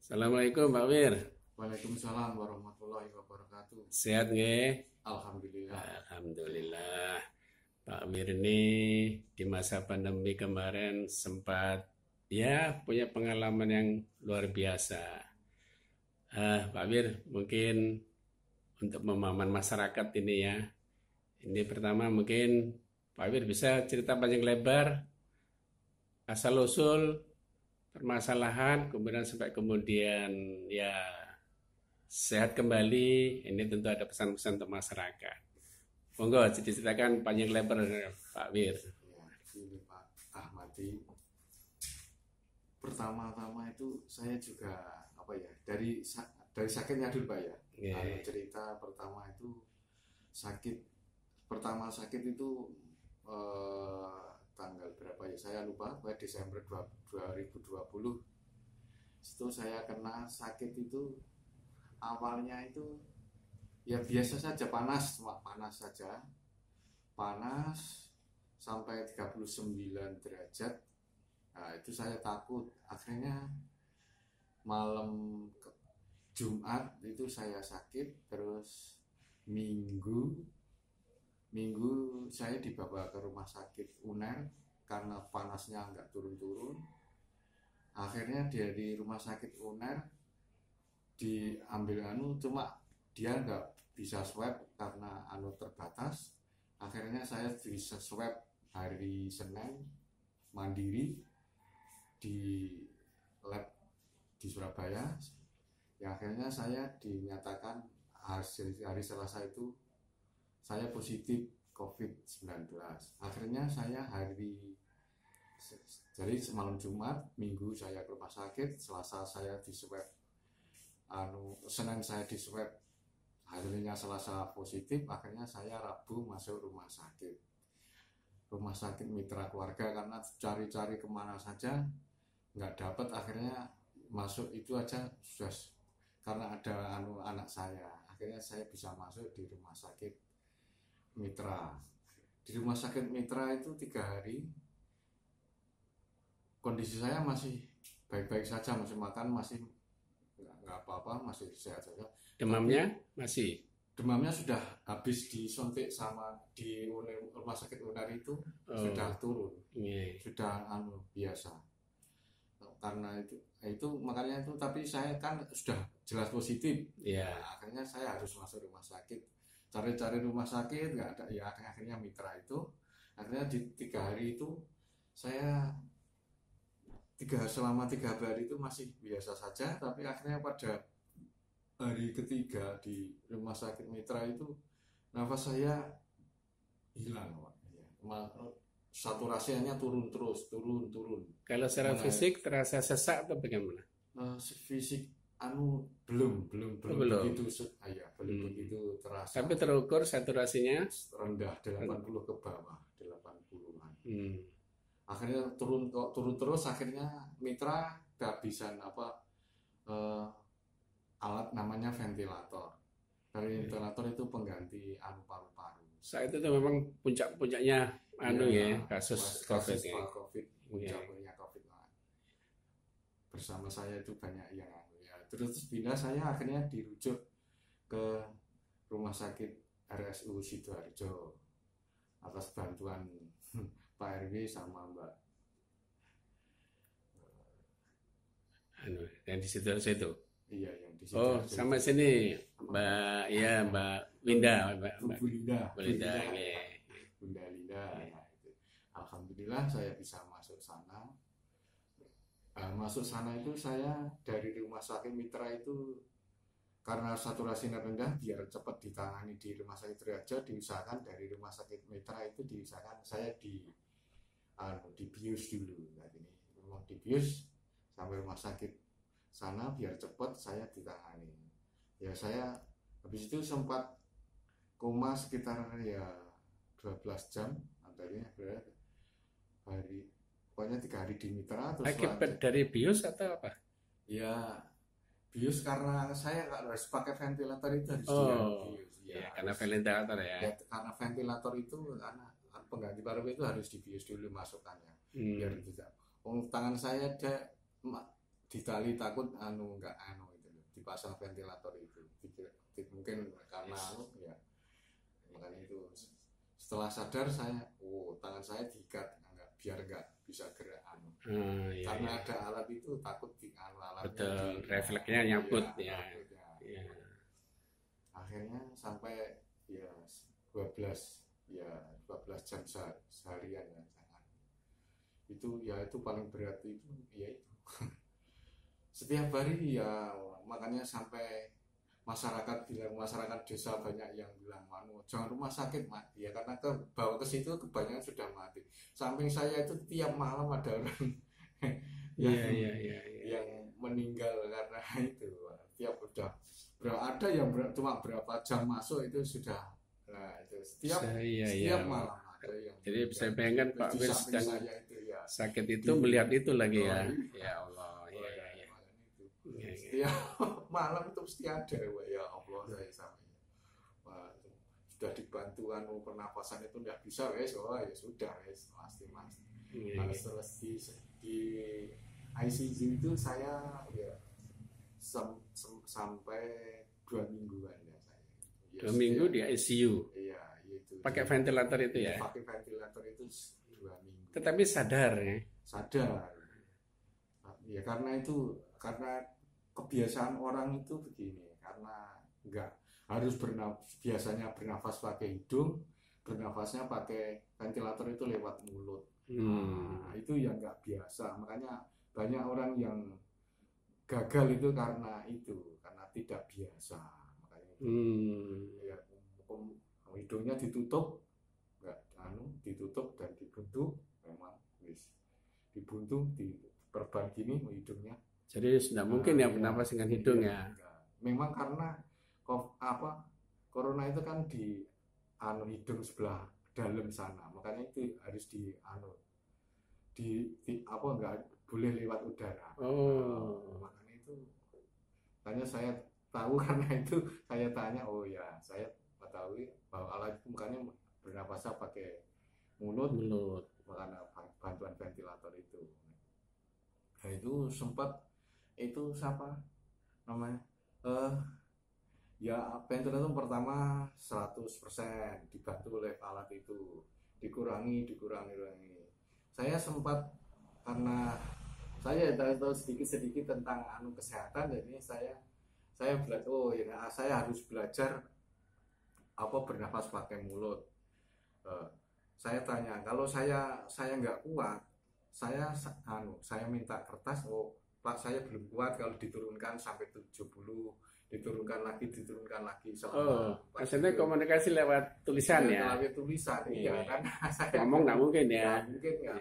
Assalamualaikum Pak Wir. Waalaikumsalam warahmatullahi wabarakatuh. Sehat nggih? Alhamdulillah. Alhamdulillah. Pak Wir ini di masa pandemi kemarin sempat ya punya pengalaman yang luar biasa. Pak Wir, mungkin untuk pemahaman masyarakat ini ya. Ini pertama mungkin Pak Wir bisa cerita panjang lebar asal usul permasalahan kemudian ya sehat kembali. Ini tentu ada pesan-pesan untuk masyarakat. Monggo diceritakan panjang lebar Pak Wir. Ya, ini Pak Ahmadi. Pertama-tama itu saya juga dari sakitnya dulu Pak ya. Yeah. Kalau cerita pertama itu sakit itu tanggal berapa ya? Saya lupa. Desember 2020. Itu saya kena sakit itu awalnya itu ya biasa saja, panas saja, panas sampai 39 derajat. Nah, itu saya takut. Akhirnya malam Jumat itu saya sakit, terus Minggu saya dibawa ke rumah sakit UNER karena panasnya nggak turun-turun. Akhirnya dari rumah sakit UNER diambil cuma dia nggak bisa swab karena terbatas. Akhirnya saya bisa swab hari Senin mandiri di lab di Surabaya. Ya akhirnya saya dinyatakan hari Selasa itu saya positif COVID-19. Akhirnya saya jadi semalam Jumat, Minggu saya ke rumah sakit, Selasa saya di swab, Senin saya di swab, hasilnya Selasa positif. Akhirnya saya Rabu masuk rumah sakit mitra keluarga, karena cari-cari kemana saja nggak dapat. Akhirnya masuk itu aja sudah, karena ada anak saya, akhirnya saya bisa masuk di rumah sakit mitra. Di rumah sakit mitra itu 3 hari kondisi saya masih baik-baik saja, masih makan, masih nggak apa-apa, masih sehat saja. Demamnya masih? Demamnya sudah habis disuntik sama di rumah sakit UNER itu. Sudah turun. Sudah biasa. Karena itu makanya itu, tapi saya kan sudah jelas positif. Yeah. Nah, akhirnya saya harus masuk rumah sakit. Cari-cari rumah sakit nggak ada, ya akhirnya mitra itu. Akhirnya di 3 hari itu saya selama 3 hari itu masih biasa saja, tapi akhirnya pada hari ketiga di rumah sakit mitra itu nafas saya hilang, saturasinya turun terus. Kalau secara fisik terasa sesak atau bagaimana? Fisik belum begitu begitu terasa. Tapi terukur saturasinya rendah, 80 ke bawah, 80-an. Akhirnya turun terus. Akhirnya mitra kehabisan alat namanya ventilator. Dari ventilator itu pengganti paru-paru. Saat itu memang puncaknya kasus COVID. Puncaknya COVID. Bersama saya itu banyak yang terus pindah. Saya akhirnya dirujuk ke rumah sakit RSU Sidoarjo atas bantuan Pak RW sama Mbak. Yang di Sidoarjo itu? Iya, yang di Sidoarjo. Oh, sama sini Mbak Winda, Bu Linda. Bunda Linda. Alhamdulillah saya bisa masuk sana. Masuk sana itu saya dari rumah sakit mitra itu, karena saturasinya rendah, biar cepat ditangani di rumah sakit Triaja, diusahakan dari rumah sakit mitra itu diusahakan saya dibius dulu. Nah, ini memang dibius sampai rumah sakit sana biar cepat saya ditangani. Ya saya habis itu sempat koma sekitar 12 jam, antaranya hari, pokoknya 3 hari di mitra. Terus akibat dari bius atau apa? Ya bius karena saya nggak harus pakai ventilator, itu harus dibius. Ya, karena ventilator ya. Karena ventilator itu, karena pengganti paru itu harus dibius dulu masukannya. Biar tidak. Tangan saya ditali takut nggak itu dipasang ventilator itu. Mungkin karena ya makanya itu setelah sadar saya tangan saya diikat biar nggak bisa gerak Iya, karena iya. ada alat itu takut alatnya Betul, refleksnya nyangkut ya. takutnya. Iya. Akhirnya sampai ya 12 jam seharian ya itu paling berat itu ya itu setiap hari ya makanya sampai masyarakat desa banyak yang bilang jangan rumah sakit mati ya karena bawa ke situ kebanyakan sudah mati. Samping saya itu tiap malam ada orang Iya, iya, iya, iya. yang meninggal karena itu tiap ada yang cuma berapa jam masuk itu sudah itu Iya, setiap iya. malam ada yang Jadi saya bayangkan Pak di Wir samping sedang saya itu ya sakit itu melihat itu lagi ya. Oh, Ya Allah, iya, iya, iya. Iya, iya. setiap malam itu mesti ada ya Allah saya sampai sudah dibantu pernapasan itu tidak bisa ya sudah pasti Iya, Nah, iya. terus di ICU itu saya ya sampai 2 mingguan ya saya. Ya, 2 minggu di ICU. Iya, itu. Pakai ventilator itu ya. Pakai ventilator itu 2 minggu. Tetapi sadar ya. Sadar. Ya karena kebiasaan orang itu begini, karena nggak harus biasanya bernafas pakai hidung, bernafasnya pakai ventilator itu lewat mulut. Nah, itu yang nggak biasa, makanya banyak orang yang gagal itu karena tidak biasa, makanya ya, hidungnya ditutup, nggak ditutup dan dibuntu, memang dibuntu diperban gini hidungnya. Jadi sudah mungkin ya bernapas dengan hidung ya. Memang karena corona itu kan di hidung sebelah dalam sana, makanya itu harus nggak boleh lewat udara. Makanya saya tahu karena itu saya tanya saya ketahui bahwa alat itu makanya bernapasnya pakai mulut karena bantuan ventilator itu. Nah itu sempat itu siapa namanya ya ventilator pertama 100% dibantu oleh alat itu dikurangi. Saya sempat karena saya tahu sedikit tentang kesehatan, jadi saya belajar saya harus belajar bernafas pakai mulut. Saya tanya kalau saya nggak kuat, saya minta kertas, Pak saya belum kuat kalau diturunkan sampai 70, diturunkan lagi maksudnya komunikasi lewat tulisan ya. Lewat tulisan, iya kan. Ngomong nggak mungkin ya. Mungkin ya.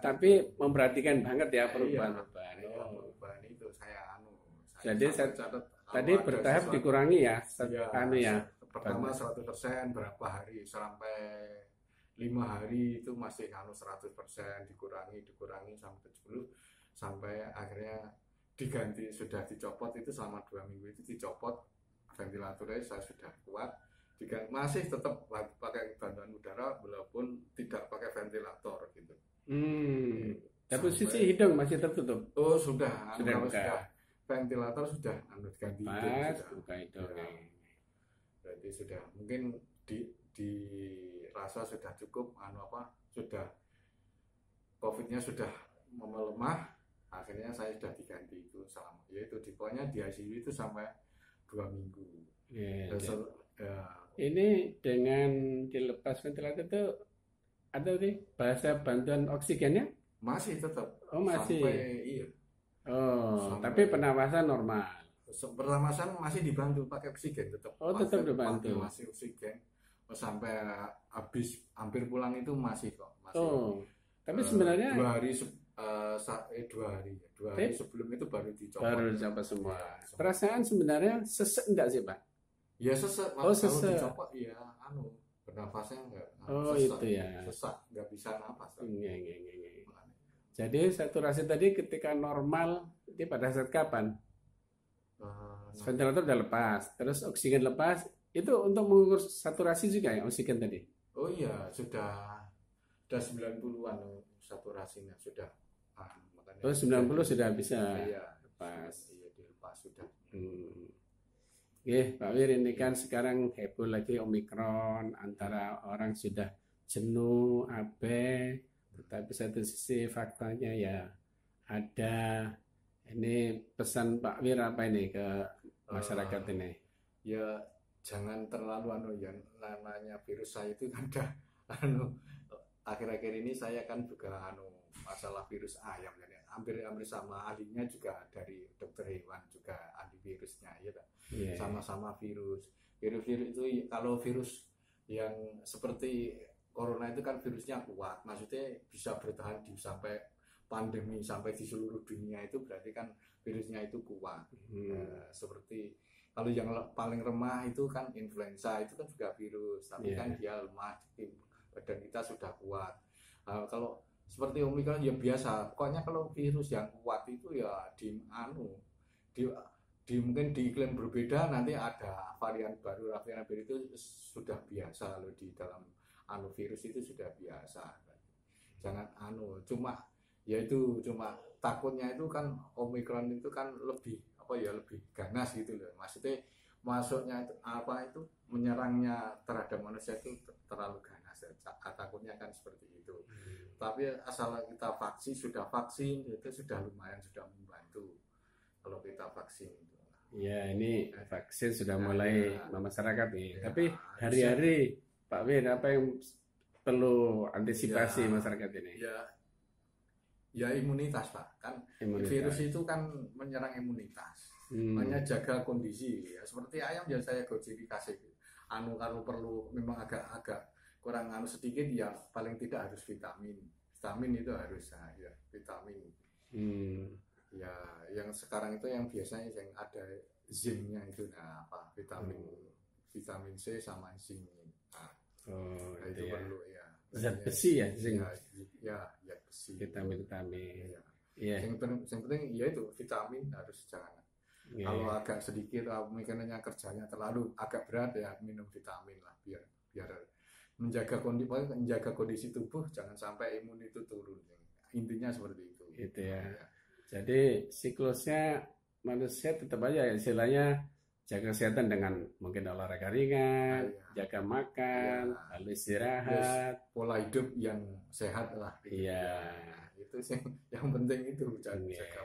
Tapi memperhatikan banget ya perubahan. Perubahan itu saya Jadi tadi bertahap dikurangi ya. Pertama 100% berapa hari sampai 5 hari itu masih 100%, dikurangi sampai 70, sampai akhirnya diganti, sudah dicopot itu selama 2 minggu itu dicopot ventilatornya, saya sudah kuat, masih tetap pakai bantuan udara walaupun tidak pakai ventilator gitu. Tapi sisi hidung masih tertutup. Sudah ventilator sudah ganti buka hidung. Berarti sudah mungkin dirasa sudah cukup sudah COVID-nya sudah melemah, akhirnya saya sudah diganti itu selama pokoknya di ICU itu sampai 2 minggu. Ini dengan dilepas ventilator itu ada nih bahasa bantuan oksigennya? Masih tetap. Masih. Iya. Tapi pernapasan normal. Pernapasan masih dibantu pakai oksigen tetap. Tetap dibantu. Masih oksigen. Sampai hampir pulang itu masih kok. Tapi sebenarnya 2 hari 2 hari sebelum itu baru dicopot semua. Perasaan sebenarnya sesek enggak sih Pak? Ya sesek. Kalau dicopot ya bernafasnya enggak. Itu ya. Sesak, nggak bisa nafas. Iya. Jadi saturasi tadi ketika normal itu pada saat kapan? Ventilator udah lepas, terus oksigen lepas, itu untuk mengukur saturasi juga ya oksigen tadi? Oh iya, sudah 90-an saturasinya sudah. Makanya Oh, 90 sudah bisa Iya, lepas. iya dilepas sudah. Oke, Pak Wir, ini kan sekarang heboh lagi Omikron, antara orang sudah jenuh, abe, tetapi satu sisi faktanya ya ada. Ini pesan Pak Wir apa ini ke masyarakat ini? Ya jangan terlalu ya, namanya virus saya itu kan udah anu, akhir-akhir ini saya kan juga masalah virus ayam ya, hampir sama ahlinya juga dari dokter hewan juga ahli virusnya ya kan. Yeah. Sama-sama virus itu, kalau virus yang seperti corona itu kan virusnya kuat, maksudnya bisa bertahan sampai pandemi sampai di seluruh dunia, itu berarti kan virusnya itu kuat. Seperti kalau yang paling remah itu kan influenza, itu kan juga virus, tapi kan dia lemah, badan kita sudah kuat. Kalau seperti Omikron ya biasa, pokoknya kalau virus yang kuat itu ya mungkin di iklim berbeda nanti ada varian baru itu sudah biasa loh, di dalam virus itu sudah biasa. Jangan cuma takutnya itu kan Omikron itu kan lebih lebih ganas gitu loh, maksudnya masuknya itu menyerangnya terhadap manusia itu terlalu ganas ya. Takutnya kan seperti itu. Tapi asal kita sudah vaksin itu sudah lumayan, sudah membantu kalau kita vaksin itu. Ya, ini vaksin sudah mulai masyarakat nih. Ya, tapi hari-hari Pak Wir, apa yang perlu antisipasi masyarakat ini? Ya imunitas Pak, kan virus itu kan menyerang imunitas. Makanya jaga kondisi ya, seperti ayam yang saya gojirifikasi. Kalau perlu memang agak kurang sedikit ya, paling tidak harus vitamin itu harus ya, vitamin. Ya yang sekarang itu yang biasanya yang ada zincnya itu vitamin C sama zinc. Itu ya. perlu ya. Zat besi ya, zinc. Ya besi. Vitamin. Ya. Yang penting ya itu vitamin harus jangan. Kalau agak sedikit mungkin kerjanya terlalu agak berat ya, minum vitamin lah biar menjaga kondisi tubuh, jangan sampai imun itu turun. Intinya seperti itu. Gitu ya. Jadi siklusnya manusia tetap aja istilahnya jaga kesehatan dengan mungkin olahraga ringan, jaga makan, lalu istirahat, pola hidup yang sehat lah. Iya. Itu yang penting itu jaga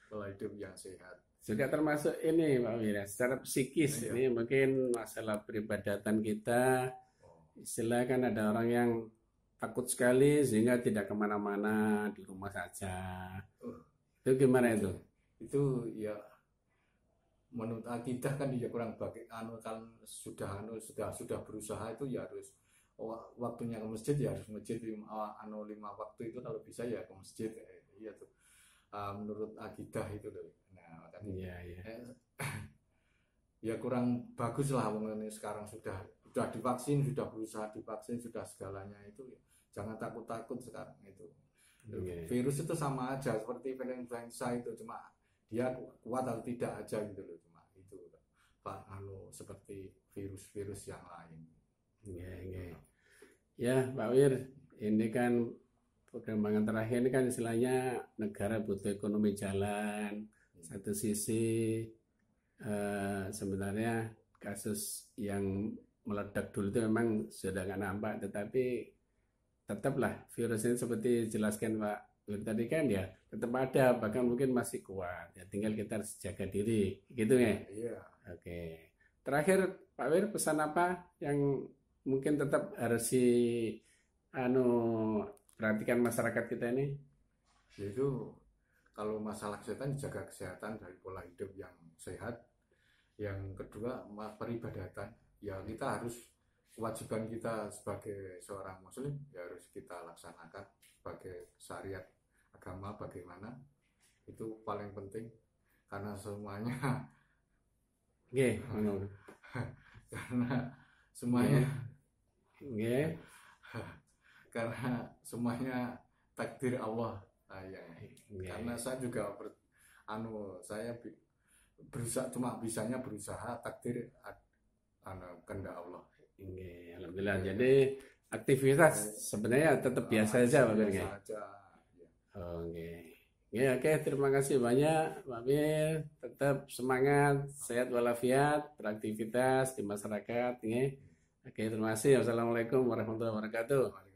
pola hidup yang sehat. Juga termasuk ini Pak Wir, secara psikis ini mungkin masalah peribadatan kita, istilah kan ada orang yang takut sekali sehingga tidak kemana-mana, di rumah saja. Itu gimana itu? Itu ya menurut akidah kan dia kurang baik. Kan sudah berusaha itu ya harus waktunya ke masjid ya harus masjid 5 waktu itu kalau bisa ya ke masjid. Iya tuh. Menurut akidah itu loh. Nah, makanya ya kurang bagus lah sekarang sudah divaksin, sudah berusaha divaksin, sudah segalanya itu ya. Jangan takut-takut sekarang itu. Virus itu sama aja seperti influenza itu, cuma dia kuat atau tidak aja gitu loh, cuma itu Pak seperti virus-virus yang lain. Ya Pak Wir, ini kan perkembangan terakhir ini kan istilahnya negara butuh ekonomi jalan. Satu sisi sebenarnya kasus yang meledak dulu itu memang sudah nggak nampak, tetapi tetaplah virus ini seperti jelaskan Pak Wir tadi kan ya tetap ada, bahkan mungkin masih kuat ya, tinggal kita harus jaga diri gitu ya. Iya. Oke. Terakhir Pak Wir, pesan apa yang mungkin tetap harus perhatikan masyarakat kita ini? Yaitu kalau masalah kesehatan, jaga kesehatan dari pola hidup yang sehat. Yang kedua peribadatan, ya kita harus, kewajiban kita sebagai seorang muslim ya harus kita laksanakan sebagai syariat agama bagaimana, itu paling penting karena semuanya karena semuanya takdir Allah. Karena saya juga saya berusaha, cuma bisanya berusaha, takdir kehendak Allah. Alhamdulillah. Jadi aktivitas sebenarnya tetap biasa saja Pak Wir. Ya, oke, terima kasih banyak Pak Mir. Tetap semangat, sehat walafiat, beraktivitas di masyarakat. Ya. Oke, terima kasih. Wassalamualaikum warahmatullahi wabarakatuh.